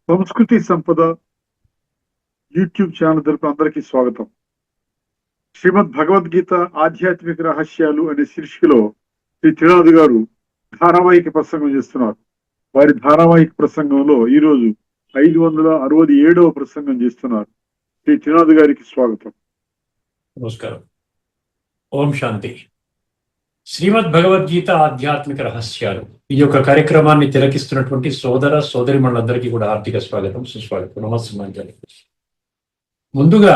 సంస్కృతి సంపద YouTube channel తరపు అందరికీ స్వాగతం. శ్రీమద్ భగవద్గీత ఆధ్యాత్మిక రహస్యాలు అనే శీర్షికలో శ్రీ త్రినాథ్ గారు ధారావాహిక ప్రసంగం చేస్తున్నారు. వారి ధారావాహిక ప్రసంగంలో ఈరోజు 567వ ప్రసంగం చేస్తున్నారు. శ్రీ త్రినాథ్ గారికి స్వాగతం. నమస్కారం. ఓం శాంతి. శ్రీమద్ భగవద్గీత ఆధ్యాత్మిక రహస్యాలు ఈ యొక్క కార్యక్రమాన్ని తిలకిస్తున్నటువంటి సోదర సోదరిమణులందరికీ కూడా ఆర్థిక స్వాగతం, సుస్వాగతం, నమస్కారం. ముందుగా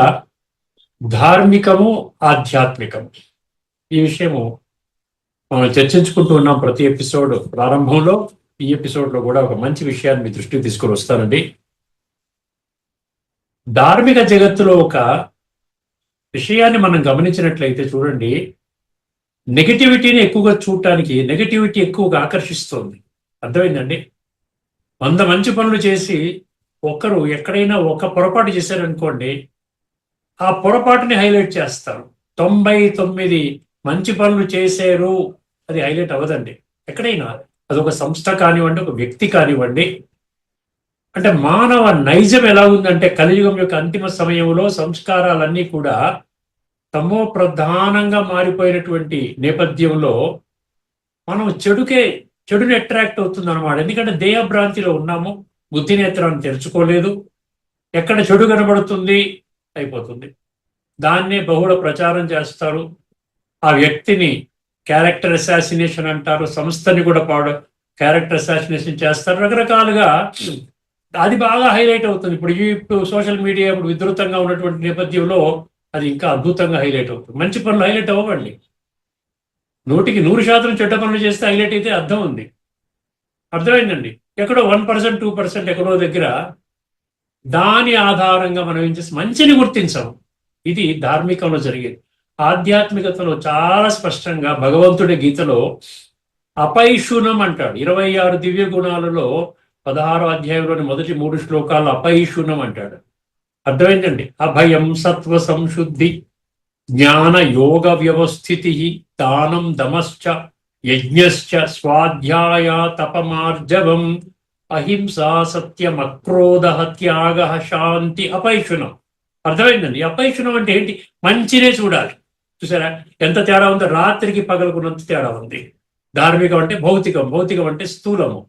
ధార్మికము, ఆధ్యాత్మికము ఈ విషయము మనం చర్చించుకుంటూ ఉన్నాం. ప్రతి ఎపిసోడ్ ప్రారంభంలో ఈ ఎపిసోడ్లో కూడా ఒక మంచి విషయాన్ని మీ దృష్టికి తీసుకొని వస్తానండి. ధార్మిక జగత్తులో ఒక విషయాన్ని మనం గమనించినట్లయితే చూడండి, నెగటివిటీని ఎక్కువగా చూడటానికి నెగటివిటీ ఎక్కువగా ఆకర్షిస్తుంది. అర్థమైందండి? 100 మంచి పనులు చేసి ఒకరు ఎక్కడైనా ఒక పొరపాటు చేశారనుకోండి, ఆ పొరపాటుని హైలైట్ చేస్తారు. 99 మంచి పనులు చేశారు అది హైలైట్ అవ్వదండి. ఎక్కడైనా అదొక సంస్థ కానివ్వండి, ఒక వ్యక్తి కానివ్వండి. అంటే మానవ నైజం ఎలా ఉందంటే, కలియుగం యొక్క అంతిమ సమయంలో సంస్కారాలన్నీ కూడా తమో ప్రధానంగా మారిపోయినటువంటి నేపథ్యంలో మనం చెడుని అట్రాక్ట్ అవుతుంది అనమాట. ఎందుకంటే దేహభ్రాంతిలో ఉన్నాము, బుద్ధి నేత్రాన్ని తెరుచుకోలేదు. ఎక్కడ చెడు కనబడుతుంది అయిపోతుంది, దాన్నే బహుళ ప్రచారం చేస్తారు. ఆ వ్యక్తిని క్యారెక్టర్ అసాసినేషన్ అంటారు, సంస్థని కూడా క్యారెక్టర్ అసాసినేషన్ చేస్తారు. రకరకాలుగా అది బాగా హైలైట్ అవుతుంది. ఇప్పుడు సోషల్ మీడియా ఇప్పుడు విస్తృతంగా ఉన్నటువంటి నేపథ్యంలో అది ఇంకా అద్భుతంగా హైలైట్ అవుతుంది. మంచి పనులు హైలైట్ అవ్వండి. 100కి 100% చెడ్డ పనులు చేస్తే హైలైట్ అయితే అర్థం ఉంది. అర్థమైందండి? ఎక్కడో 1%, 2% ఎక్కడో దగ్గర దాని ఆధారంగా మనం ఏం చేస్తాం, మంచిని గుర్తించాం. ఇది ధార్మికంలో జరిగేది. ఆధ్యాత్మికతలో చాలా స్పష్టంగా భగవంతుడి గీతలో అపైశునం అంటాడు. 26 దివ్య గుణాలలో 16వ అధ్యాయంలోని మొదటి 3 శ్లోకాల్లో అపైశునం అంటాడు. అర్థమైందండి? అభయం, సత్వ సంశుద్ధి, జ్ఞాన యోగ వ్యవస్థితి, దానం దమశ్చ యజ్ఞశ్చ స్వాధ్యాయ తపమార్జవం, అహింసా సత్యం అక్రోధ త్యాగ శాంతి అపైశునం. అర్థమైందండి? అపైశునం అంటే ఏంటి? మంచినే చూడాలి. చూసారా ఎంత తేడా ఉందో? రాత్రికి పగలుకున్నంత తేడా ఉంది. ధార్మికం అంటే భౌతికం, భౌతికం అంటే స్థూలము.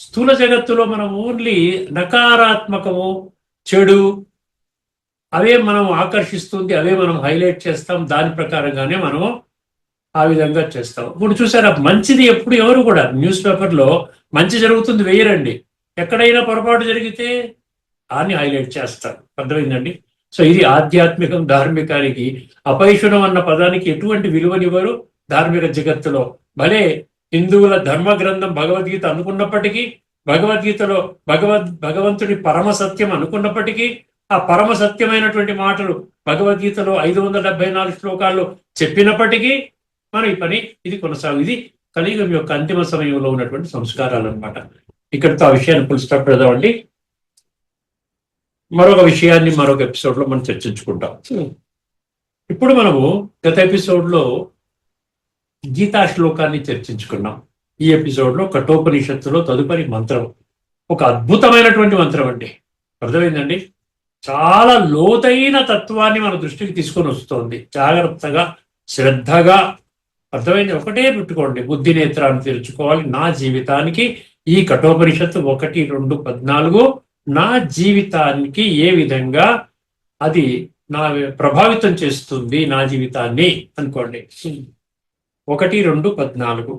స్థూల జగత్తులో మనం ఓన్లీ నకారాత్మకము, చెడు అవే మనం ఆకర్షిస్తుంది, అవే మనం హైలైట్ చేస్తాం. దాని ప్రకారంగానే మనం ఆ విధంగా చేస్తాం. ఇప్పుడు చూసారా, మంచిది ఎప్పుడు ఎవరు కూడా న్యూస్ పేపర్లో మంచి జరుగుతుంది వేయరండి. ఎక్కడైనా పొరపాటు జరిగితే దాన్ని హైలైట్ చేస్తారు. అర్థమైందండి? సో ఇది ఆధ్యాత్మికం. ధార్మికానికి అపైశునం అన్న పదానికి ఎటువంటి విలువనివ్వరు ధార్మిక జగత్తులో. భలే హిందువుల ధర్మ గ్రంథం భగవద్గీత అనుకున్నప్పటికీ, భగవద్గీతలో భగవంతుడి పరమ సత్యం అనుకున్నప్పటికీ, ఆ పరమ సత్యమైనటువంటి మాటలు భగవద్గీతలో 574 శ్లోకాల్లో చెప్పినప్పటికీ మన ఈ పని ఇది కొనసాగు. ఇది కలియుగం యొక్క అంతిమ సమయంలో ఉన్నటువంటి సంస్కారాలు అనమాట. ఇక్కడితో ఆ విషయాన్ని ఫుల్ స్టాప్ పెడదామండి. మరొక విషయాన్ని మరొక ఎపిసోడ్లో మనం చర్చించుకుంటాం. ఇప్పుడు మనము గత ఎపిసోడ్లో గీతా శ్లోకాన్ని చర్చించుకున్నాం. ఈ ఎపిసోడ్లో కఠోపనిషత్తులో తదుపరి మంత్రం ఒక అద్భుతమైనటువంటి మంత్రం అండి. అర్థమైందండి? చాలా లోతైన తత్వాన్ని మన దృష్టికి తీసుకొని వస్తుంది. జాగ్రత్తగా, శ్రద్ధగా అర్థమైంది. ఒకటే పెట్టుకోండి, బుద్ధి నేత్రాన్ని తెరుచుకోవాలి. నా జీవితానికి ఈ కఠోపనిషత్తు 1, 2, 14 నా జీవితానికి ఏ విధంగా అది ప్రభావితం చేస్తుంది నా జీవితాన్ని అనుకోండి. 1, 2, 14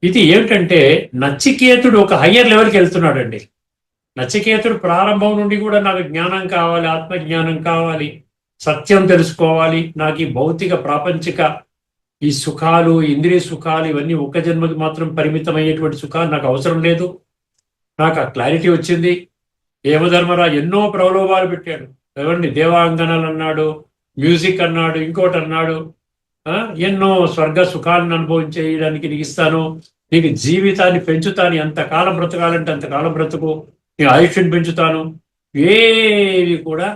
ఇది ఏమిటంటే, నచికేతుడు ఒక హయ్యర్ లెవెల్కి వెళ్తున్నాడండి. నచికేతుడు ప్రారంభం నుండి కూడా నాకు జ్ఞానం కావాలి, ఆత్మజ్ఞానం కావాలి, సత్యం తెలుసుకోవాలి, నాకు ఈ భౌతిక ప్రాపంచిక ఈ సుఖాలు, ఇంద్రియ సుఖాలు ఇవన్నీ ఒక్క జన్మకి మాత్రం పరిమితమయ్యేటువంటి సుఖాలు నాకు అవసరం లేదు. నాకు ఆ క్లారిటీ వచ్చింది. యమధర్మరాజు ఎన్నో ప్రలోభాలు పెట్టాడు. ఎవరిని దేవాంగనాలు అన్నాడు, మ్యూజిక్ అన్నాడు, ఇంకోటి అన్నాడు. ఎన్నో స్వర్గ సుఖాలను అనుభవించేయడానికి నీకు ఇస్తాను, నీకు జీవితాన్ని పెంచుతాను, ఎంతకాలం బ్రతకాలంటే అంతకాలం బ్రతుకు, నీ ఆయుష్ని పెంచుతాను. ఏవి కూడా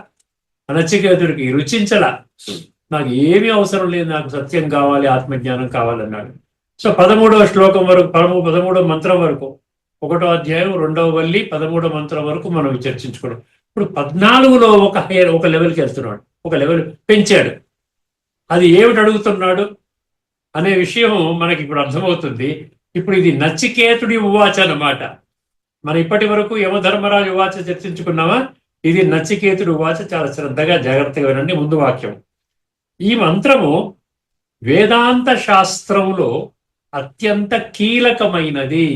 నచికేతుడికి రుచించలా. నాకు ఏమీ అవసరం లేదు, నాకు సత్యం కావాలి, ఆత్మజ్ఞానం కావాలన్నాడు. సో 13వ శ్లోకం వరకు, 13వ మంత్రం వరకు 1వ అధ్యాయం 2వ వల్లి 13వ మంత్రం వరకు మనం చర్చించుకోవడం. ఇప్పుడు 14లో ఒక లెవెల్కి వెళ్తున్నాడు, ఒక లెవెల్ పెంచాడు. అది ఏమిటి అడుగుతున్నాడు అనే విషయం మనకి ఇప్పుడు అర్థమవుతుంది. ఇప్పుడు ఇది నచికేతుడి ఉవాచ అన్నమాట. మనం ఇప్పటి వరకు యమధర్మరాజు ఉవాచ చర్చించుకున్నామా? ఇది నచికేతుడి ఉవాచ. చాలా శ్రద్ధగా జాగ్రత్తగా వినండి. ముందు వాక్యం. ఈ మంత్రము వేదాంత శాస్త్రంలో అత్యంత కీలకమైనది.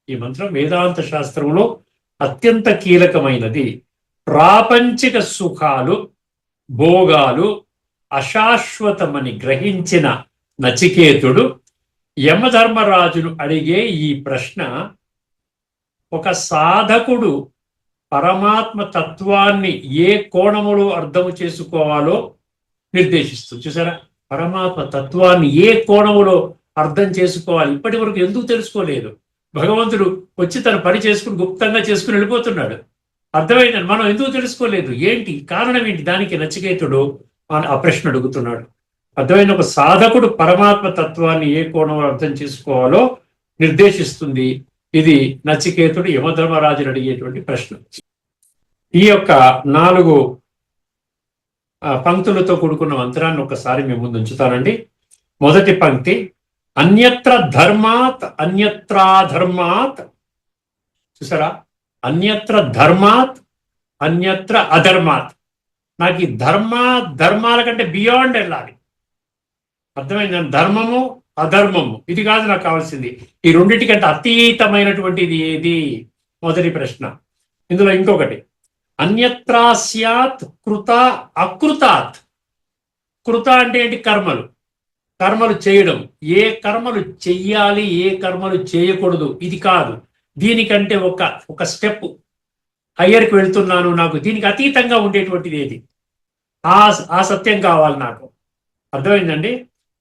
ఈ మంత్రం వేదాంత శాస్త్రంలో అత్యంత కీలకమైనది. ప్రాపంచిక సుఖాలు భోగాలు అశాశ్వతమని గ్రహించిన నచికేతుడు యమధర్మరాజును అడిగే ఈ ప్రశ్న ఒక సాధకుడు పరమాత్మ తత్వాన్ని ఏ కోణములో అర్థం చేసుకోవాలో నిర్దేశిస్తుంది. చూసారా, పరమాత్మ తత్వాన్ని ఏ కోణములో అర్థం చేసుకోవాలి. ఇప్పటి వరకు ఎందుకు తెలుసుకోలేదు? భగవంతుడు వచ్చి తన పని చేసుకుని గుప్తంగా చేసుకుని వెళ్ళిపోతున్నాడు. అర్థమైందని మనం ఎందుకు తెలుసుకోలేదు? ఏంటి కారణం ఏంటి? దానికి నచికేతుడు ఆ ప్రశ్న అడుగుతున్నాడు. అర్థమైన ఒక సాధకుడు పరమాత్మ తత్వాన్ని ఏ కోణంలో అర్థం చేసుకోవాలో నిర్దేశిస్తుంది. ఇది నచికేతుడు యమధర్మరాజుని అడిగేటువంటి ప్రశ్న. ఈ యొక్క 4 పంక్తులతో కూడుకున్న మంత్రాన్ని ఒకసారి మేము ముందు ఉంచుతానండి. మొదటి పంక్తి, అన్యత్ర ధర్మాత్ అన్యత్రాధర్మాత్. చూసారా, అన్యత్ర ధర్మాత్ అన్యత్ర అధర్మాత్. నాకు ఈ ధర్మాల కంటే బియాండ్ వెళ్ళాలి. అర్థమైంది? ధర్మము అధర్మము ఇది కాదు నాకు కావాల్సింది. ఈ రెండింటికంటే అతీతమైనటువంటిది ఏది? మొదటి ప్రశ్న. ఇందులో ఇంకొకటి, అన్యత్రా స్యాత్ కృత అకృతాత్. కృత అంటే ఏంటి? కర్మలు చేయడం. ఏ కర్మలు చెయ్యాలి, ఏ కర్మలు చేయకూడదు ఇది కాదు. దీనికంటే ఒక స్టెప్ హయ్యర్కి వెళ్తున్నాను. నాకు దీనికి అతీతంగా ఉండేటువంటిది ఏది? ఆ సత్యం కావాలి నాకు. అర్థమైందండి?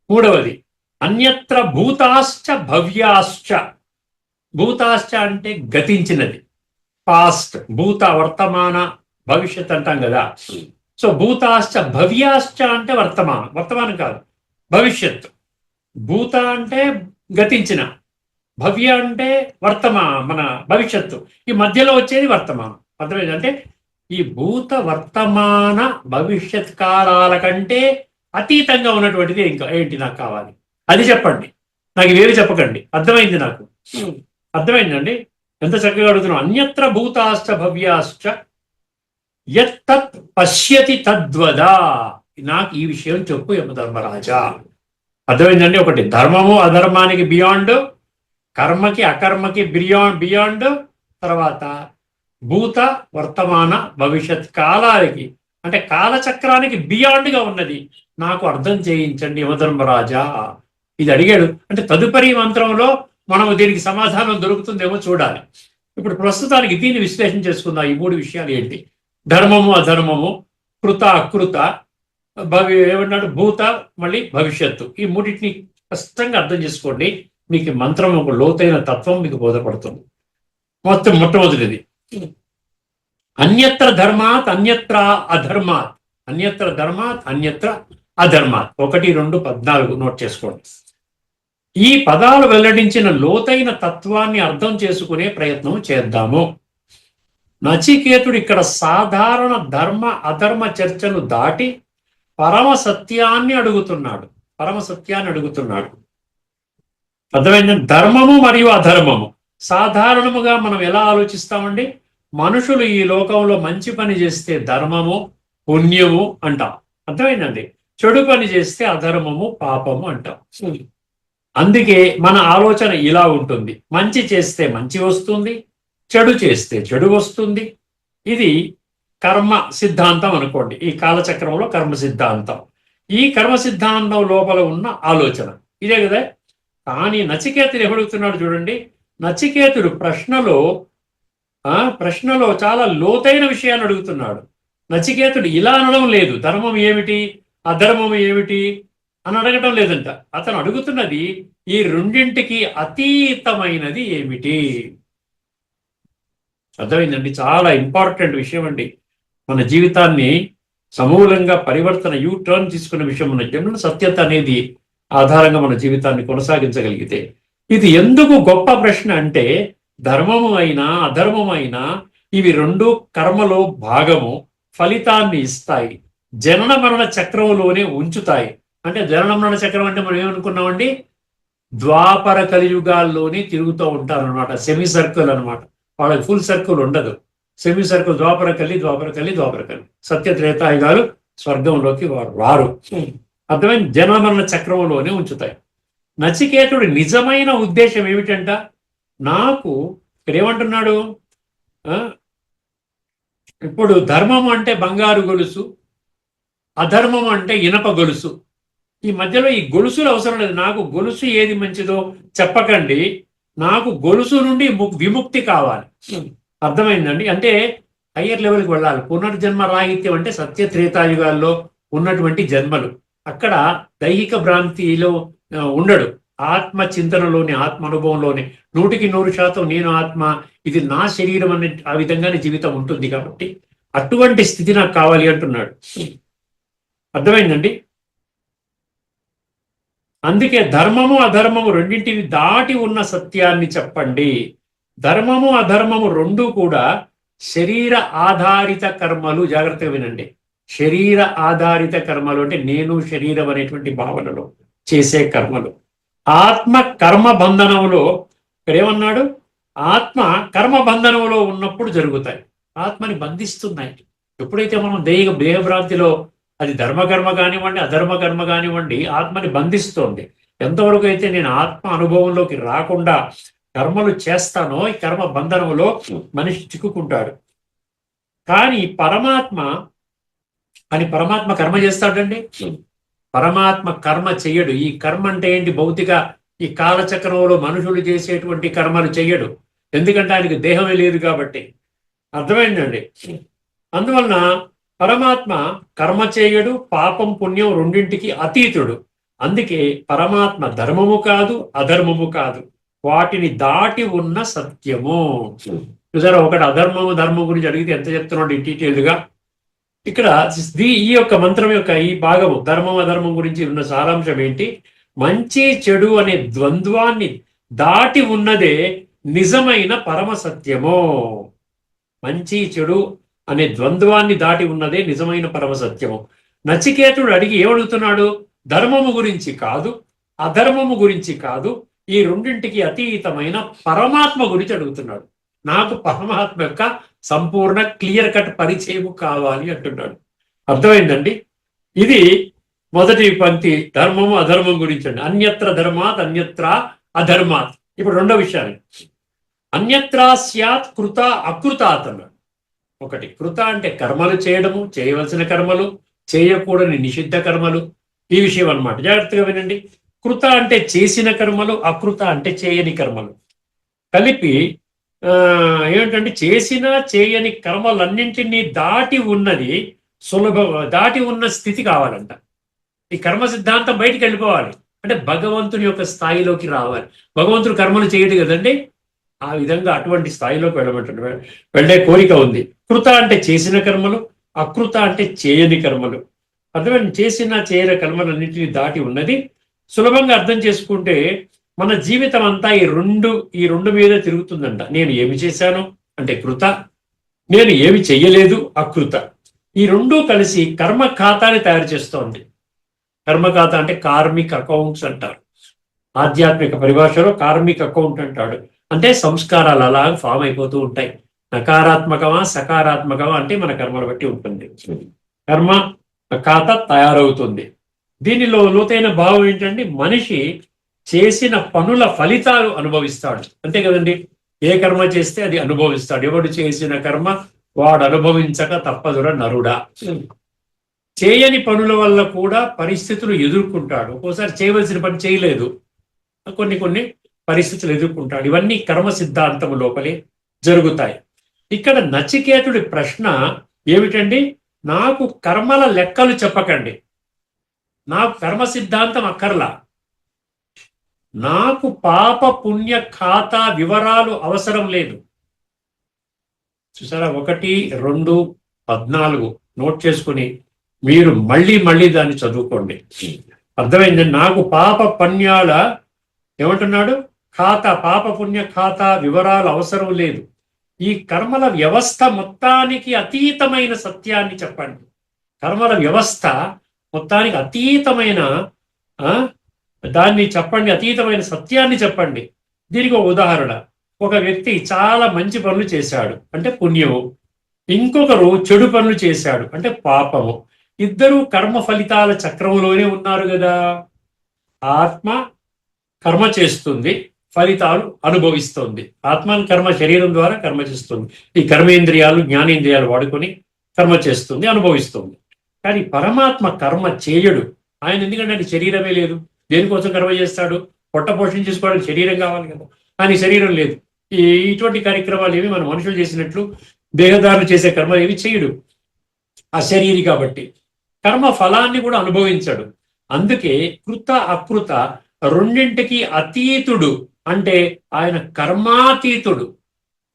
మూడవది, అన్యత్ర భూతాశ్చ భవ్యాశ్చ. భూతాశ్చ అంటే గతించినది, పాస్ట్. భూత వర్తమాన భవిష్యత్ అంటాం కదా. సో భూతాశ్చ భవ్యాశ్చ అంటే వర్తమానం కాదు, భవిష్యత్తు. భూత అంటే గతించిన, భవ్య అంటే మన భవిష్యత్తు. ఈ మధ్యలో వచ్చేది వర్తమానం. అర్థమైంది? అంటే ఈ భూత వర్తమాన భవిష్యత్ కాలాల కంటే అతీతంగా ఉన్నటువంటిది ఇంకా ఏంటి నాకు కావాలి? అది చెప్పండి, నాకు వేరు చెప్పకండి. అర్థమైంది? నాకు అర్థమైందండి? ఎంత చక్కగా అడుగుతున్నాం. అన్యత్ర భూతాశ్చ భవ్యాశ్చ యత్తత్ పశ్యతి తద్వదా. నాకు ఈ విషయం చెప్పు యమధర్మరాజా. అర్థమైందండి? ఒకటి ధర్మము అధర్మానికి బియాండ్, కర్మకి అకర్మకి బియాండ్, తర్వాత భూత వర్తమాన భవిష్యత్ కాలాలకి అంటే కాలచక్రానికి బియాండ్గా ఉన్నది నాకు అర్థం చేయించండి యమధర్మరాజా. ఇది అడిగాడు. అంటే తదుపరి మంత్రంలో మనము దీనికి సమాధానం దొరుకుతుందేమో చూడాలి. ఇప్పుడు ప్రస్తుతానికి దీన్ని విశ్లేషణ చేసుకుందాం. ఈ 3 విషయాలు ఏంటి? ధర్మము అధర్మము, కృత అకృత, ఏమన్నాడు? భూత మళ్ళీ భవిష్యత్తు. ఈ 3టిని స్పష్టంగా అర్థం చేసుకోండి. మీకు మంత్రం ఒక లోతైన తత్వం మీకు బోధపడుతుంది. మొట్టమొదటిది, అన్యత్ర ధర్మాత్ అన్యత్ర అధర్మాత్. అన్యత్ర ధర్మాత్ అన్యత్ర అధర్మాత్. 1, 2, 14 నోట్ చేసుకోండి. ఈ పదాలు వెల్లడించిన లోతైన తత్వాన్ని అర్థం చేసుకునే ప్రయత్నం చేద్దాము. నచికేతుడు ఇక్కడ సాధారణ ధర్మ అధర్మ చర్చను దాటి పరమ సత్యాన్ని అడుగుతున్నాడు. అర్థమైంది? ధర్మము మరియు అధర్మము. సాధారణముగా మనం ఎలా ఆలోచిస్తామండి? మనుషులు ఈ లోకంలో మంచి పని చేస్తే ధర్మము పుణ్యము అంటాం. అర్థమైందండి? చెడు పని చేస్తే అధర్మము పాపము అంటాం. అందుకే మన ఆలోచన ఇలా ఉంటుంది. మంచి చేస్తే మంచి వస్తుంది, చెడు చేస్తే చెడు వస్తుంది. ఇది కర్మ సిద్ధాంతం అనుకోండి. ఈ కాలచక్రంలో కర్మ సిద్ధాంతం. ఈ కర్మ సిద్ధాంతం లోపల ఉన్న ఆలోచన ఇదే కదా. కానీ నచికేతుడు ఎవడుగుతున్నాడు చూడండి. నచికేతుడు ప్రశ్నలో చాలా లోతైన విషయాన్ని అడుగుతున్నాడు. నచికేతుడు ఇలా అనడం లేదు, ధర్మం ఏమిటి అధర్మం ఏమిటి అని అడగటం లేదంట. అతను అడుగుతున్నది ఈ రెండింటికి అతీతమైనది ఏమిటి. అర్థమైందండి? చాలా ఇంపార్టెంట్ విషయం అండి. మన జీవితాన్ని సమూలంగా పరివర్తన టర్న్ తీసుకున్న విషయం. మన జన్మ సత్యత అనేది ఆధారంగా మన జీవితాన్ని కొనసాగించగలిగితే. ఇది ఎందుకు గొప్ప ప్రశ్న అంటే ధర్మము అయినా అధర్మము అయినా ఇవి రెండు కర్మలో భాగము, ఫలితాన్ని ఇస్తాయి, జనన మరణ చక్రంలోనే ఉంచుతాయి. అంటే జనన మరణ చక్రం అంటే మనం ఏమనుకున్నామండి, ద్వాపర కలియుగాల్లోనే తిరుగుతూ ఉంటారు అనమాట. సెమీ సర్కిల్ అనమాట, వాళ్ళకి ఫుల్ సర్కిల్ ఉండదు. సెమీ సర్కిల్ ద్వాపర కలి, సత్య త్రేతాయుగాలు స్వర్గంలోకి వారు రారు. అర్థమైన జనన మరణ చక్రంలోనే ఉంచుతాయి. నచికేతుడి నిజమైన ఉద్దేశం ఏమిటంట, నాకు ఇక్కడ ఏమంటున్నాడు, ఇప్పుడు ధర్మం అంటే బంగారు గొలుసు, అధర్మం అంటే ఇనప గొలుసు. ఈ మధ్యలో ఈ గొలుసులు అవసరం లేదు. నాకు గొలుసు ఏది మంచిదో చెప్పకండి, నాకు గొలుసు నుండి విముక్తి కావాలి. అర్థమైందండి? అంటే హయ్యర్ లెవెల్కి వెళ్ళాలి. పునర్జన్మ రాహిత్యం అంటే సత్య త్రేతాయుగాల్లో ఉన్నటువంటి జన్మలు. అక్కడ దైహిక భ్రాంతిలో ఉండడు, ఆత్మ చింతనలోని, ఆత్మ అనుభవంలోని 100% నేను ఆత్మ, ఇది నా శరీరం అనే ఆ విధంగానే జీవితం ఉంటుంది. కాబట్టి అటువంటి స్థితి నాకు కావాలి అంటున్నాడు. అర్థమైందండి? అందుకే ధర్మము అధర్మము రెండింటిని దాటి ఉన్న సత్యాన్ని చెప్పండి. ధర్మము అధర్మము రెండూ కూడా శరీర ఆధారిత కర్మలు. జాగ్రత్తగా వినండి. శరీర ఆధారిత కర్మలు అంటే నేను శరీరం అనేటువంటి భావనలో చేసే కర్మలు. ఆత్మ కర్మ బంధనంలో, ఇక్కడ ఏమన్నాడు, ఆత్మ కర్మ బంధనంలో ఉన్నప్పుడు జరుగుతాయి, ఆత్మని బంధిస్తున్నాయి. ఎప్పుడైతే మనం దేహభ్రాంతిలో, అది ధర్మకర్మ కానివ్వండి అధర్మకర్మ కానివ్వండి, ఆత్మని బంధిస్తోంది. ఎంతవరకు అయితే నేను ఆత్మ అనుభవంలోకి రాకుండా కర్మలు చేస్తానో ఈ కర్మ బంధనంలో మనిషి చిక్కుకుంటాడు. కానీ పరమాత్మ కర్మ చేస్తాడండి. పరమాత్మ కర్మ చెయ్యడు. ఈ కర్మ అంటే ఏంటి, భౌతిక ఈ కాలచక్రంలో మనుషులు చేసేటువంటి కర్మలు చెయ్యడు. ఎందుకంటే ఆయనకి దేహమే లేదు కాబట్టి. అర్థమైందండి? అందువలన పరమాత్మ కర్మ చేయడు, పాపం పుణ్యం రెండింటికి అతీతుడు. అందుకే పరమాత్మ ధర్మము కాదు అధర్మము కాదు, వాటిని దాటి ఉన్న సత్యము. చూసారా, ఒకటి అధర్మము ధర్మం గురించి అడిగితే ఎంత చెప్తున్నాడు డీటెయిల్డ్గా. ఇక్కడ ఈ యొక్క మంత్రం యొక్క ఈ భాగము ధర్మం అధర్మం గురించి ఉన్న సారాంశం ఏంటి, మంచి చెడు అనే ద్వంద్వాన్ని దాటి ఉన్నదే నిజమైన పరమ సత్యము. మంచి చెడు అనే ద్వంద్వాన్ని దాటి ఉన్నదే నిజమైన పరమ సత్యము. నచికేతుడు అడిగి ఏమడుగుతున్నాడు, ధర్మము గురించి కాదు అధర్మము గురించి కాదు, ఈ రెండింటికి అతీతమైన పరమాత్మ గురించి అడుగుతున్నాడు. నాకు పరమాత్మ యొక్క సంపూర్ణ క్లియర్ కట్ పరిచయం కావాలి అంటున్నాడు. అర్థమైందండి? ఇది మొదటి పంక్తి, ధర్మము అధర్మం గురించి అండి. అన్యత్ర ధర్మాత్ అన్యత్ర అధర్మాత్. ఇప్పుడు రెండో విషయాన్ని, అన్యత్రా స్యాత్ కృత అకృతాత్ అన్నాడు. ఒకటి కృత అంటే కర్మలు చేయడము, చేయవలసిన కర్మలు, చేయకూడని నిషిద్ధ కర్మలు, ఈ విషయం అన్నమాట. జాగ్రత్తగా వినండి. కృత అంటే చేసిన కర్మలు, అకృత అంటే చేయని కర్మలు కలిపి ఏమిటంటే చేసిన చేయని కర్మలన్నింటినీ దాటి ఉన్నది దాటి ఉన్న స్థితి కావాలంట. ఈ కర్మ సిద్ధాంతం బయటికి వెళ్ళిపోవాలి అంటే భగవంతుని యొక్క స్థాయిలోకి రావాలి. భగవంతుడు కర్మలు చేయడు కదండి, ఆ విధంగా అటువంటి స్థాయిలోకి వెళ్ళమంటాడు. వెళ్ళే కోరిక ఉంది. కృత అంటే చేసిన కర్మలు, అకృత అంటే చేయని కర్మలు. అర్థమైంది? చేసిన చేయని కర్మలన్నింటినీ దాటి ఉన్నది. సులభంగా అర్థం చేసుకుంటే మన జీవితం అంతా ఈ రెండు మీద తిరుగుతుందంట. నేను ఏమి చేశాను అంటే కృత, నేను ఏమి చెయ్యలేదు అకృత. ఈ రెండూ కలిసి కర్మ ఖాతాని తయారు చేస్తోంది. కర్మఖాతా అంటే కార్మిక్ అకౌంట్స్ అంటారు. ఆధ్యాత్మిక పరిభాషలో కార్మిక్ అకౌంట్ అంటాడు. అంటే సంస్కారాలు అలా ఫామ్ అయిపోతూ ఉంటాయి. నకారాత్మకమా సకారాత్మకమా అంటే మన కర్మలు బట్టి ఉంటుంది. కర్మ ఖాతా తయారవుతుంది. దీనిలో లోతైన భావం ఏంటంటే మనిషి చేసిన పనుల ఫలితాలు అనుభవిస్తాడు. అంతే కదండి, ఏ కర్మ చేస్తే అది అనుభవిస్తాడు. ఎవడు చేసిన కర్మ వాడు అనుభవించక తప్పదుర నరుడా. చేయని పనుల వల్ల కూడా పరిస్థితులు ఎదుర్కొంటాడు. ఒక్కోసారి చేయవలసిన పని చేయలేదు, కొన్ని పరిస్థితులు ఎదుర్కొంటాడు. ఇవన్నీ కర్మ సిద్ధాంతం లోపలే జరుగుతాయి. ఇక్కడ నచికేతుడి ప్రశ్న ఏమిటండి, నాకు కర్మల లెక్కలు చెప్పకండి, నాకు కర్మ సిద్ధాంతం అక్కర్లా, నాకు పాప పుణ్య ఖాతా వివరాలు అవసరం లేదు. చూసారా, 1, 2, 14 నోట్ చేసుకుని మీరు మళ్ళీ దాన్ని చదువుకోండి. అర్థమైంది? నాకు పాప పుణ్యాల ఏమంటున్నాడు, ఖాతా, పాప పుణ్య ఖాతా వివరాలు అవసరం లేదు. ఈ కర్మల వ్యవస్థ మొత్తానికి అతీతమైన సత్యాన్ని చెప్పండి. కర్మల వ్యవస్థ మొత్తానికి అతీతమైన దాన్ని చెప్పండి, అతీతమైన సత్యాన్ని చెప్పండి. దీనికి ఒక ఉదాహరణ, ఒక వ్యక్తి చాలా మంచి పనులు చేశాడు అంటే పుణ్యము, ఇంకొకరు చెడు పనులు చేశాడు అంటే పాపము. ఇద్దరు కర్మ ఫలితాల చక్రంలోనే ఉన్నారు కదా. ఆత్మ కర్మ చేస్తుంది, ఫలితాలు అనుభవిస్తుంది. ఆత్మ కర్మ శరీరం ద్వారా కర్మ చేస్తుంది. ఈ కర్మేంద్రియాలు జ్ఞానేంద్రియాలు వాడుకొని కర్మ చేస్తుంది, అనుభవిస్తుంది. కానీ పరమాత్మ కర్మ చేయడు. ఆయన ఎందుకంటే ఆయన శరీరమే లేదు. దేనికోసం కర్మ చేస్తాడు? పొట్ట పోషణ చేసుకోవడానికి శరీరం కావాలి కదా. కానీ శరీరం లేదు. ఇటువంటి కార్యక్రమాలు ఏవి మన మనుషులు చేసినట్లు దేహదారులు చేసే కర్మ ఏవి చేయడు, అశరీరి కాబట్టి. కర్మ ఫలాన్ని కూడా అనుభవించడు. అందుకే కృత అకృత రెండింటికి అతీతుడు. అంటే ఆయన కర్మాతీతుడు,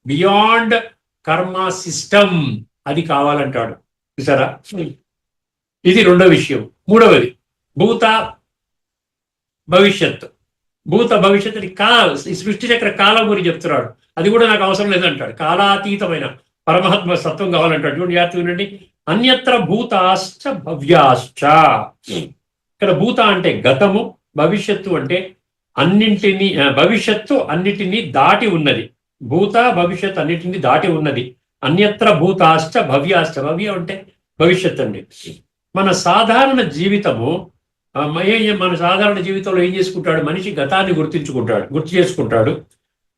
బియాండ్ కర్మ సిస్టమ్. అది కావాలంటాడు. చూసారా? ఇది రెండో విషయం. మూడవది భూత భవిష్యత్తు. భూత భవిష్యత్తుని ఈ సృష్టి చక్ర కాలం గురించి చెప్తున్నాడు. అది కూడా నాకు అవసరం లేదంటాడు. కాలాతీతమైన పరమాత్మ సత్వం కావాలంటాడు. చూడండి, జాగ్రత్తగా వినండి. అన్యత్ర భూతాశ్చ భవ్యాశ్చ. ఇక్కడ భూత అంటే గతము, భవిష్యత్తు అంటే అన్నింటినీ, భవిష్యత్తు అన్నిటినీ దాటి ఉన్నది. భూత భవిష్యత్తు అన్నిటినీ దాటి ఉన్నది. అన్యత్ర భూతాశ్చ భవ్యాశ్చ. భవ్య అంటే భవిష్యత్తు అండి. మన సాధారణ జీవితము, మన సాధారణ జీవితంలో ఏం చేసుకుంటాడు? మనిషి గతాన్ని గుర్తు చేసుకుంటాడు,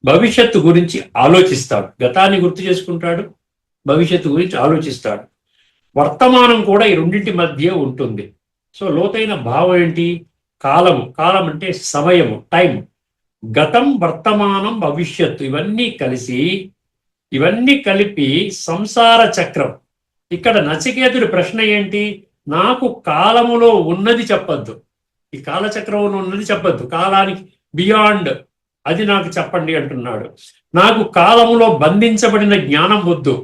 భవిష్యత్తు గురించి ఆలోచిస్తాడు. గతాన్ని గుర్తు చేసుకుంటాడు, భవిష్యత్తు గురించి ఆలోచిస్తాడు. వర్తమానం కూడా ఈ రెండింటి మధ్య ఉంటుంది. సో లోతైన భావం ఏంటి? కాలము. కాలం అంటే సమయము, టైం. గతం, వర్తమానం, భవిష్యత్తు ఇవన్నీ కలిపి సంసార చక్రం. ఇక్కడ నచికేతుడి ప్రశ్న ఏంటి? నాకు కాలములో ఉన్నది చెప్పద్దు, ఈ కాలచక్రంలో ఉన్నది చెప్పద్దు, కాలానికి బియాండ్ అది నాకు చెప్పండి అంటున్నాడు. నాకు కాలములో బంధించబడిన జ్ఞానం వద్దు,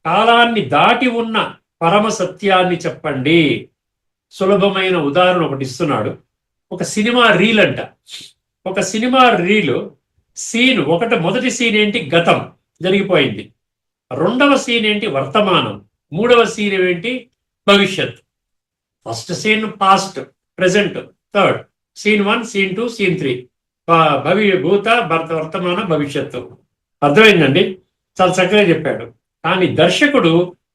కాలాన్ని దాటి ఉన్న పరమ సత్యాన్ని చెప్పండి. సులభమైన ఉదాహరణ ఒకటి ఇస్తున్నాడు. ఒక సినిమా రీల్ అంట. ఒక సినిమా రీలు సీన్ మొదటి సీన్ ఏంటి? గతం, జరిగిపోయింది. రెండవ సీన్ ఏంటి? వర్తమానం. మూడవ సీన్ ఏంటి? భవిష్యత్. First scene past, present, third scene 1, scene 2, scene 3. భూత, వర్తమాన, భవిష్యత్తు. అర్థమైందండి? చాలా చక్కగా చెప్పాడు. కానీ దర్శకుడు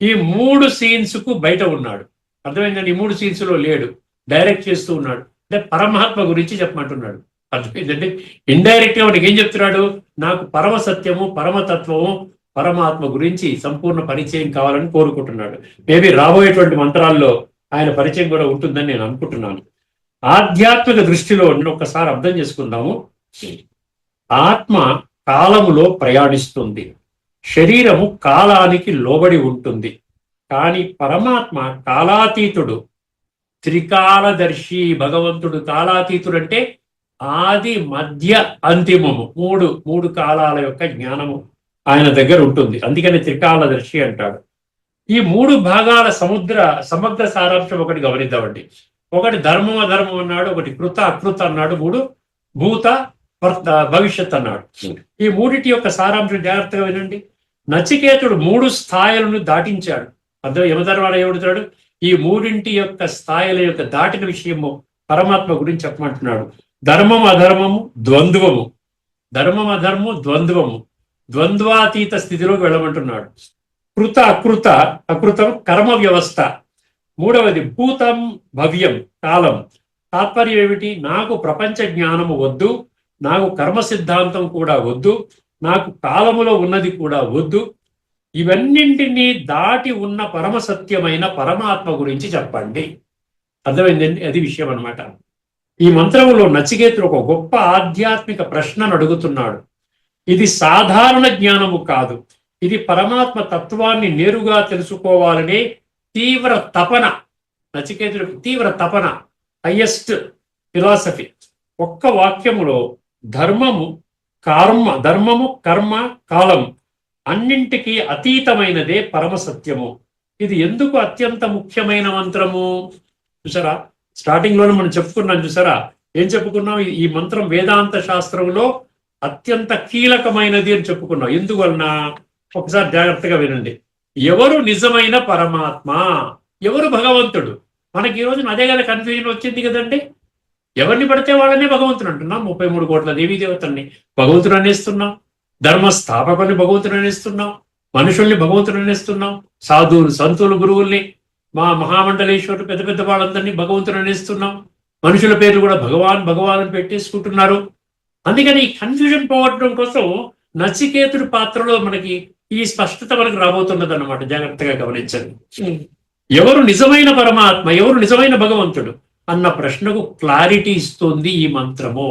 ఈ 3 సీన్స్ కు బయట ఉన్నాడు. అర్థమైందండి? ఈ 3 సీన్స్ లో లేడు, డైరెక్ట్ చేస్తూ ఉన్నాడు. అంటే పరమాత్మ గురించి చెప్పమంటున్నాడు. అర్థమైందండి? ఇండైరెక్ట్ గా మనకి ఏం చెప్తున్నాడు? నాకు పరమ సత్యము, పరమతత్వము, పరమాత్మ గురించి సంపూర్ణ పరిచయం కావాలని కోరుకుంటున్నాడు. మేబీ రాబోయేటువంటి మంత్రాల్లో ఆయన పరిచయం కూడా ఉంటుందని నేను అనుకుంటున్నాను. ఆధ్యాత్మిక దృష్టిలో ఒక్కసారి అర్థం చేసుకుందాము. ఆత్మ కాలములో ప్రయాణిస్తుంది, శరీరము కాలానికి లోబడి ఉంటుంది. కానీ పరమాత్మ కాలాతీతుడు, త్రికాలదర్శి. భగవంతుడు కాలాతీతుడు అంటే ఆది, మధ్య, అంతిమము. మూడు కాలాల యొక్క జ్ఞానము ఆయన దగ్గర ఉంటుంది. అందుకని త్రికాలదర్శి అంటాడు. ఈ 3 భాగాల సమగ్ర సారాంశం ఒకటి గమనిద్దామండి. ఒకటి ధర్మం అధర్మం అన్నాడు, ఒకటి కృత అకృత అన్నాడు, 3 భూత భవిష్యత్ అన్నాడు. ఈ మూడిటి యొక్క సారాంశం జాగ్రత్తగా వినండి. నచికేతుడు 3 స్థాయిలను దాటించాడు. యమధర్మాలు ఏమడుతాడు? ఈ 3 యొక్క స్థాయిల యొక్క దాటిన విషయము పరమాత్మ గురించి చెప్పమంటున్నాడు. ధర్మం అధర్మము ద్వంద్వము. ధర్మం అధర్మము ద్వంద్వము, ద్వంద్వాతీత స్థితిలోకి వెళ్ళమంటున్నాడు. కృత అకృతం కర్మ వ్యవస్థ. మూడవది భూతం భవ్యం, కాలం. తాత్పర్యం ఏమిటి? నాకు ప్రపంచ జ్ఞానము వద్దు, నాకు కర్మ సిద్ధాంతం కూడా వద్దు, నాకు కాలములో ఉన్నది కూడా వద్దు. ఇవన్నింటినీ దాటి ఉన్న పరమ సత్యమైన పరమాత్మ గురించి చెప్పండి. అర్థమైందండి? అది విషయం అన్నమాట. ఈ మంత్రములో నచికేతుడు ఒక గొప్ప ఆధ్యాత్మిక ప్రశ్నను అడుగుతున్నాడు. ఇది సాధారణ జ్ఞానము కాదు, ఇది పరమాత్మ తత్వాన్ని నేరుగా తెలుసుకోవాలనే తీవ్ర తపన. నచికేతుడికి తీవ్ర తపన, హైయెస్ట్ ఫిలాసఫీ. ఒక్క వాక్యములో ధర్మము కర్మ కాలం అన్నింటికీ అతీతమైనదే పరమసత్యము. ఇది ఎందుకు అత్యంత ముఖ్యమైన మంత్రము? చూసారా, స్టార్టింగ్ లోనే మనం చెప్పుకున్నాం. చూసారా, ఏం చెప్పుకున్నాం? ఈ మంత్రం వేదాంత శాస్త్రంలో అత్యంత కీలకమైనది అని చెప్పుకున్నాం. ఎందువలన ఒకసారి జాగ్రత్తగా వినండి. ఎవరు నిజమైన పరమాత్మ, ఎవరు భగవంతుడు? మనకి ఈ రోజున అదే కదా కన్ఫ్యూజన్ వచ్చింది కదండి. ఎవరిని పడితే వాళ్ళనే భగవంతుడు అంటున్నాం. 33 కోట్ల దేవీ దేవతల్ని భగవంతుడు అనేస్తున్నాం, ధర్మస్థాపకుల్ని భగవంతుడు అనేస్తున్నాం, మనుషుల్ని భగవంతుడు అనేస్తున్నాం, సాధువులు సంతులు గురువుల్ని మా మహామండలేశ్వరుడు పెద్ద పెద్ద వాళ్ళందరినీ భగవంతుడు అనేస్తున్నాం. మనుషుల పేర్లు కూడా భగవాన్ భగవాన్ అని పెట్టేసుకుంటున్నారు. అందుకని ఈ కన్ఫ్యూజన్ పోగొట్టడం కోసం నచికేతుడి పాత్రలో మనకి ఈ స్పష్టత మనకు రాబోతున్నది అన్నమాట. జాగ్రత్తగా గమనించండి. ఎవరు నిజమైన పరమాత్మ, ఎవరు నిజమైన భగవంతుడు అన్న ప్రశ్నకు క్లారిటీ ఇస్తుంది ఈ మంత్రము.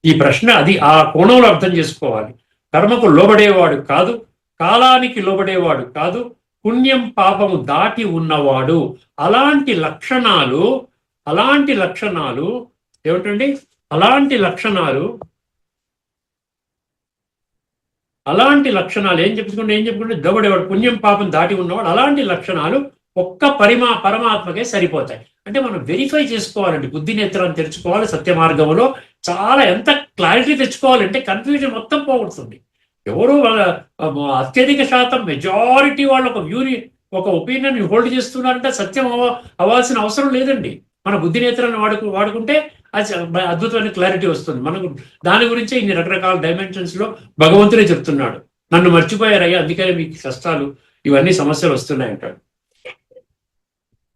ఈ ప్రశ్న అది ఆ కోణంలో అర్థం చేసుకోవాలి. కర్మకు లోబడేవాడు కాదు, కాలానికి లోబడేవాడు కాదు, పుణ్యం పాపము దాటి ఉన్నవాడు. అలాంటి లక్షణాలు ఏమిటండి? అలాంటి లక్షణాలు ఏం చెప్పుకుంటే లోబడేవాడు, పుణ్యం పాపం దాటి ఉన్నవాడు. అలాంటి లక్షణాలు ఒక్క పరమాత్మకే సరిపోతాయి. అంటే మనం వెరిఫై చేసుకోవాలండి, బుద్ధి నేత్రాన్ని తెరుచుకోవాలి. సత్య మార్గంలో చాలా ఎంత క్లారిటీ తెచ్చుకోవాలంటే కన్ఫ్యూజన్ మొత్తం పోగొడుతుంది. ఎవరు అత్యధిక శాతం మెజారిటీ వాళ్ళు ఒక ఒపీనియన్ హోల్డ్ చేస్తున్నారంటే సత్యం అవ్వాల్సిన అవసరం లేదండి. మన బుద్ధి నేత్రాన్ని వాడుకుంటే అది అద్భుతమైన క్లారిటీ వస్తుంది మనకు. దాని గురించే ఇన్ని రకరకాల డైమెన్షన్స్ లో భగవంతుడే చెప్తున్నాడు. నన్ను మర్చిపోయారయ్యా, అందుకనే మీకు కష్టాలు ఇవన్నీ సమస్యలు వస్తున్నాయి అంటాడు.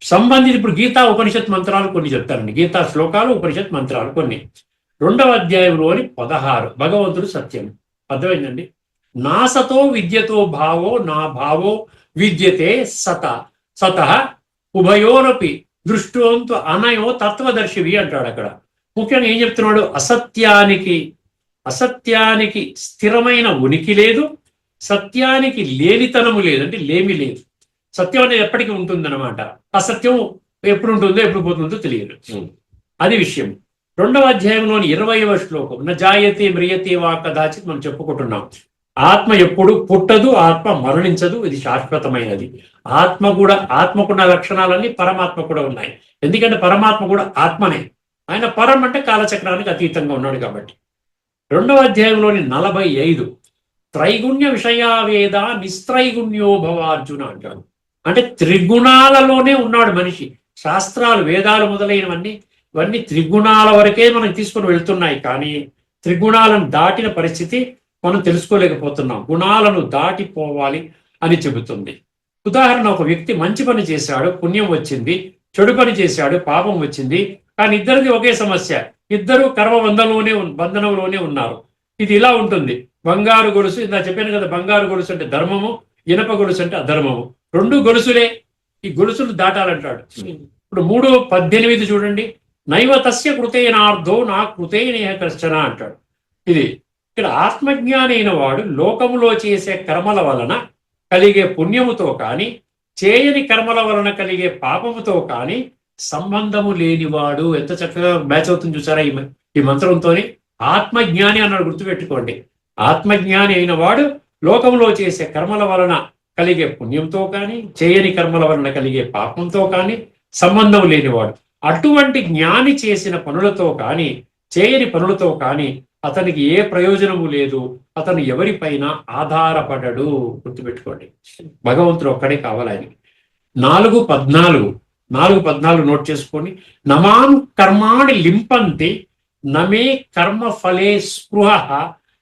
సంబంధిత ఇప్పుడు గీతా ఉపనిషత్ మంత్రాలు కొన్ని చెప్తారండి. గీతా శ్లోకాలు, ఉపనిషత్ మంత్రాలు కొన్ని. 2వ అధ్యాయంలోని 16 భగవంతుడు సత్యం. అర్థమైందండి. నాసతో విద్యతో భావో నా భావో విద్యతే సత ఉభయోరపి దృష్టోంతు అనయో తత్వదర్శివి అంటాడు. అక్కడ ముఖ్యంగా ఏం చెప్తున్నాడు? అసత్యానికి స్థిరమైన ఉనికి లేదు, సత్యానికి లేనితనము లేదు, అంటే లేమి లేదు. సత్యం అనేది ఎప్పటికీ ఉంటుందన్నమాట. అసత్యం ఎప్పుడు ఉంటుందో ఎప్పుడు పోతుందో తెలియదు. అది విషయం. 2వ అధ్యాయంలోని 20వ శ్లోకం న జాయతే మ్రియతే వా కదాచిత్ మనం చెప్పుకుంటున్నాం. ఆత్మ ఎప్పుడు పుట్టదు, ఆత్మ మరణించదు, ఇది శాశ్వతమైనది. ఆత్మకున్న లక్షణాలన్నీ పరమాత్మ కూడా ఉన్నాయి. ఎందుకంటే పరమాత్మ కూడా ఆత్మనే. ఆయన పరం అంటే కాలచక్రానికి అతీతంగా ఉన్నాడు కాబట్టి. 2వ అధ్యాయంలోని 45 త్రైగుణ్య విషయావేద నిస్త్రైగుణ్యో భవార్జున అంటాడు. అంటే త్రిగుణాలలోనే ఉన్నాడు మనిషి. శాస్త్రాలు, వేదాలు మొదలైనవన్నీ ఇవన్నీ త్రిగుణాల వరకే మనం తీసుకుని వెళ్తున్నాయి. కానీ త్రిగుణాలను దాటిన పరిస్థితి మనం తెలుసుకోలేకపోతున్నాం. గుణాలను దాటిపోవాలి అని చెబుతుంది. ఉదాహరణ, ఒక వ్యక్తి మంచి పని చేశాడు, పుణ్యం వచ్చింది, చెడు పని చేశాడు, పాపం వచ్చింది. కానీ ఇద్దరిది ఒకే సమస్య, ఇద్దరు కర్మ బంధనంలోనే ఉన్నారు. ఇది ఇలా ఉంటుంది. బంగారు గొలుసు, ఇందా చెప్పాను కదా, బంగారు గొలుసు అంటే ధర్మము, ఇనప గొలుసు అంటే అధర్మము. 2 గొలుసులే. ఈ గొలుసులు దాటాలంటాడు. ఇప్పుడు 3:18 చూడండి. నైవ తస్య కృతేనార్థో నా కృతేనేహ కర్చన అంటాడు. ఇది ఇక్కడ ఆత్మజ్ఞాని అయిన వాడు లోకములో చేసే కర్మల వలన కలిగే పుణ్యముతో కానీ, చేయని కర్మల వలన కలిగే పాపముతో కానీ సంబంధము లేనివాడు. ఎంత చక్కగా మ్యాచ్ అవుతుంది చూసారా ఈ మంత్రంతో. ఆత్మజ్ఞాని అన్నాడు, గుర్తుపెట్టుకోండి. ఆత్మజ్ఞాని అయిన వాడు లోకంలో చేసే కర్మల వలన కలిగే పుణ్యంతో కానీ, చేయని కర్మల వలన కలిగే పాపంతో కానీ సంబంధం లేనివాడు. అటువంటి జ్ఞాని చేసిన పనులతో కానీ, చేయని పనులతో కానీ అతనికి ఏ ప్రయోజనము లేదు. అతను ఎవరిపైన ఆధారపడడు. గుర్తుపెట్టుకోండి, భగవంతుడు ఒక్కడే కావాలి ఆయనకి. 4:14 నోట్ చేసుకోండి. నమాం కర్మాణి లింపంతి నమే కర్మ ఫలే స్పృహ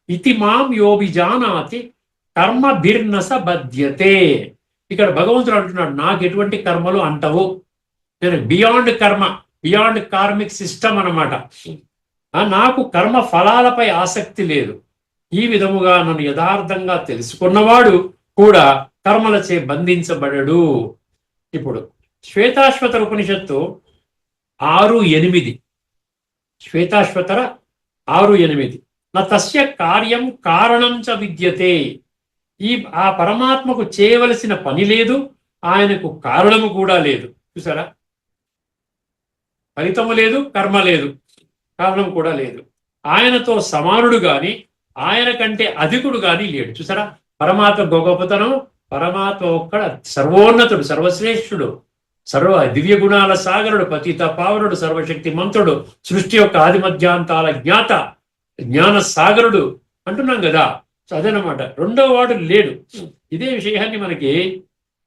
ఇతి మాం యోభిజానాతి కర్మభిర్నస బధ్యతే. ఇక్కడ భగవంతుడు అంటున్నాడు, నాకు ఎటువంటి కర్మలు అంటవు. నేను బియాండ్ కర్మ, బియాండ్ కార్మిక్ సిస్టమ్ అన్నమాట. నాకు కర్మ ఫలాలపై ఆసక్తి లేదు. ఈ విధముగా నన్ను యథార్థంగా తెలుసుకున్నవాడు కూడా కర్మలచే బంధించబడడు. ఇప్పుడు శ్వేతాశ్వతర ఉపనిషత్తు 6:8, శ్వేతాశ్వతర 6:8 నా తస్య కార్యం కారణం చ విద్యతే. ఆ పరమాత్మకు చేయవలసిన పని లేదు, ఆయనకు కారణము కూడా లేదు. చూసారా, ఫలితము లేదు, కర్మ లేదు, కారణం కూడా లేదు. ఆయనతో సమానుడు గాని, ఆయన కంటే అధికుడు గాని లేడు. చూసారా, పరమాత్మ గొప్పతనం. పరమాత్మ ఒక్కడ సర్వోన్నతుడు, సర్వశ్రేష్ఠుడు, దివ్య గుణాల సాగరుడు, పతిత పావనుడు, సర్వశక్తి మంతుడు, సృష్టి యొక్క ఆది మధ్యాంతాల జ్ఞాత. జ్ఞాన సాగరుడు అంటున్నాం కదా. సో అదేనమాట, రెండవ వాడు లేడు. ఇదే విషయాన్ని మనకి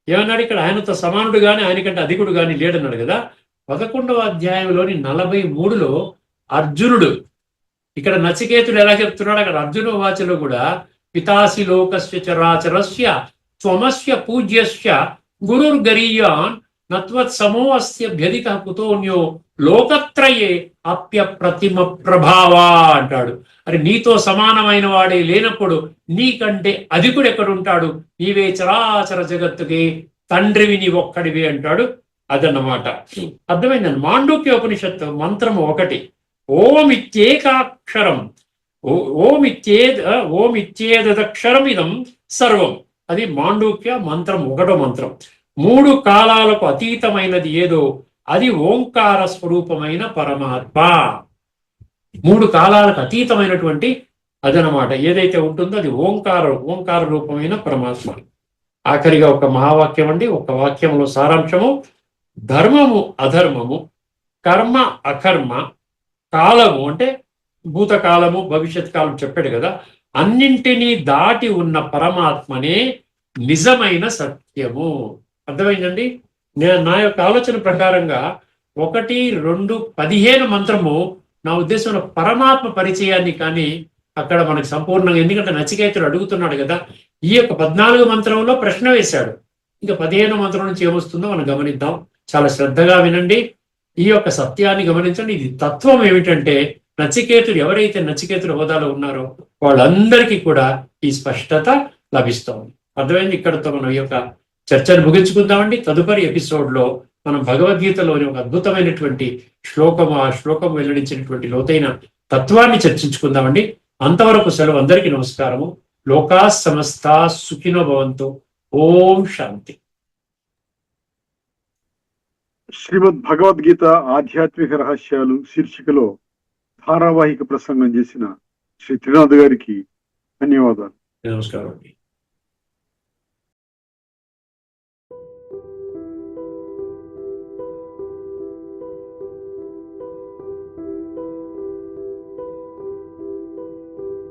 ఏమన్నాడు ఇక్కడ, ఆయనతో సమానుడు గాని ఆయనకంటే అధికుడు గాని లేడన్నాడు కదా. 11వ అధ్యాయంలోని 43లో అర్జునుడు, ఇక్కడ నచికేతుడు ఎలా చెప్తున్నాడు, అక్కడ అర్జున వాచలో కూడా పితాసి లోకస్య చరాచరస్య త్వమస్య పూజ్యస్య గురుర్గరీయాన్ నత్వత్ సమో అస్య భ్యధిక కుతోన్యో లోకత్రయే అప్య ప్రతిమ ప్రభావా అంటాడు. అరే నీతో సమానమైన వాడే లేనప్పుడు నీకంటే అధికుడు ఎక్కడుంటాడు, నీవే చరాచర జగత్తుకి తండ్రివి, నీ ఒక్కడివి అంటాడు. అదన్నమాట. అర్థమైందండి. మాండూక్య ఉపనిషత్తు మంత్రము 1, ఓమిత్యేకాక్షరం, ఓమిత్యేదక్షరం ఇదం సర్వం. అది మాండూక్య మంత్రం 1వ మంత్రం. 3 కాలాలకు అతీతమైనది ఏదో అది ఓంకార స్వరూపమైన పరమాత్మ. 3 కాలాలకు అతీతమైనటువంటి అదనమాట ఏదైతే ఉంటుందో అది ఓంకార రూపమైన పరమాత్మ. ఆఖరిగా ఒక మహావాక్యం అండి, ఒక వాక్యంలో సారాంశము: ధర్మము అధర్మము, కర్మ అకర్మ, కాలము అంటే భూతకాలము భవిష్యత్ కాలం చెప్పాడు కదా, అన్నింటినీ దాటి ఉన్న పరమాత్మనే నిజమైన సత్యము. అర్థమైందండి. నా యొక్క ఆలోచన ప్రకారంగా 1, 2, 15 మంత్రము నా ఉద్దేశంలో పరమాత్మ పరిచయాన్ని కానీ అక్కడ మనకి సంపూర్ణంగా, ఎందుకంటే నచికేతుడు అడుగుతున్నాడు కదా, ఈ యొక్క 14 మంత్రంలో ప్రశ్న వేశాడు. ఇంకా 15 మంత్రం నుంచి ఏమొస్తుందో మనం గమనిద్దాం. చాలా శ్రద్ధగా వినండి, ఈ యొక్క సత్యాన్ని గమనించండి. ఇది తత్వం ఏమిటంటే, నచికేతుడు ఎవరైతే నచికేతుడు హోదాలో ఉన్నారో వాళ్ళందరికీ కూడా ఈ స్పష్టత లభిస్తోంది. అర్థమైంది. ఇక్కడతో మనం ఈ యొక్క చర్చను ముగించుకుందామండి. తదుపరి ఎపిసోడ్లో మనం భగవద్గీతలోని ఒక అద్భుతమైనటువంటి శ్లోకం, ఆ శ్లోకం వెల్లడించినటువంటి లోతైన తత్వాన్ని చర్చించుకుందామండి. అంతవరకు సెలవు. అందరికీ నమస్కారము. లోకా సమస్తా సుఖినో భవంతు. ఓం శాంతి. శ్రీమద్ భగవద్గీత ఆధ్యాత్మిక రహస్యాలు శీర్షికలో ధారావాహిక ప్రసంగం చేసిన శ్రీ త్రినాథ్ గారికి ధన్యవాదాలు. నమస్కారం అండి.